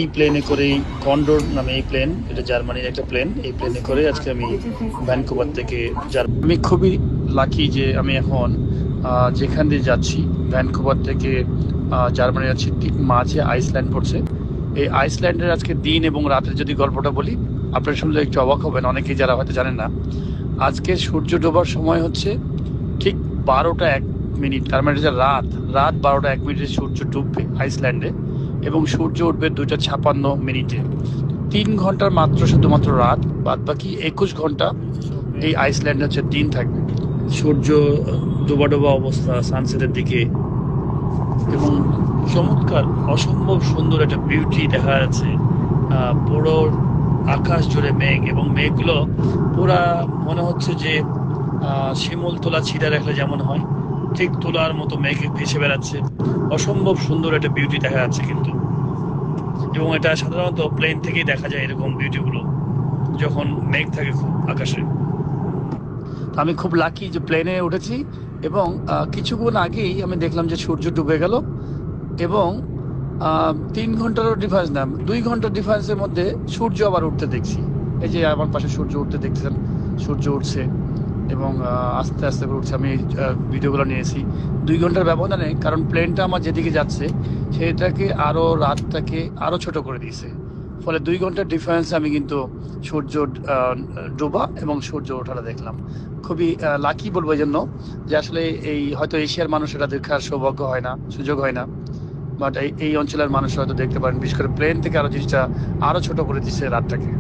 এই প্লেনে করেই কন্ডোর নামে এই প্লেন, এটা জার্মানির একটা প্লেন। এই প্লেনে করে আজকে আমি ভ্যানকুভার থেকে আমি খুবই লাকি যে আমি এখন যেখান দিয়ে যাচ্ছি ভ্যানকুভার থেকে জার্মানি যাচ্ছি, ঠিক মাঝে আইসল্যান্ড পড়ছে। এই আইসল্যান্ডের আজকে দিন এবং রাতের যদি গল্পটা বলি, আপনার শুনলে একটু অবাক হবেন, অনেকেই যারা হয়তো জানেন না। আজকে সূর্য ডোবার সময় হচ্ছে ঠিক 12টা 1 মিনিট, তার মানে রাত রাত 12টা 1 মিনিটে সূর্য ডুববে আইসল্যান্ডে এবং সূর্য উঠবে 2টা 56 মিনিটে। 3 ঘন্টার মাত্র শুধুমাত্র রাত, বাদ বাকি 21 ঘন্টা এই আইসল্যান্ডে হচ্ছে দিন থাকবে। সূর্য ডোবা ডোবা অবস্থা সানসেটের দিকে, এবং চমৎকার অসম্ভব সুন্দর একটা বিউটি দেখা যাচ্ছে। পুরো আকাশ জুড়ে মেঘ, এবং মেঘগুলো পুরা মনে হচ্ছে যে শিমুল তোলা ছিটা রাখলে যেমন হয় ঠিক তোলার মতো মেঘ ভেসে বেড়াচ্ছে। অসম্ভব সুন্দর একটা বিউটি দেখা যাচ্ছে কিন্তু, এবং এটা সাধারণত প্লেন থেকেই দেখা যায় এরকম বিউটিগুলো যখন মেঘ থাকে খুব আকাশে। আমি খুব লাকি যে প্লেনে উঠেছি, এবং কিছুক্ষণ আগেই আমি দেখলাম যে সূর্য ডুবে গেল, এবং 3 ঘন্টারও ডিফারেন্স না, 2 ঘন্টার ডিফারেন্সের মধ্যে সূর্য আবার উঠতে দেখছি। এই যে আমার পাশে সূর্য উঠতে দেখতেছেন, সূর্য উঠছে এবং আস্তে আস্তে করে উঠছে। আমি ভিডিওগুলো নিয়েছি 2 ঘন্টার ব্যবধানে, কারণ প্লেনটা আমার যেদিকে যাচ্ছে সেটাকে আরও রাতটাকে আরও ছোট করে দিয়েছে। ফলে 2 ঘন্টার ডিফারেন্সে আমি কিন্তু সূর্য ডোবা এবং সূর্য ওঠাটা দেখলাম। খুবই লাকি বলবো এই জন্য যে আসলে এই হয়তো এশিয়ার মানুষ এটা দেখার সৌভাগ্য হয় না, সুযোগ হয় না। বাট এই অঞ্চলের মানুষ হয়তো দেখতে পারেন, বিশেষ করে প্লেন থেকে আরো জিনিসটা আরো ছোট করে দিচ্ছে রাতটাকে।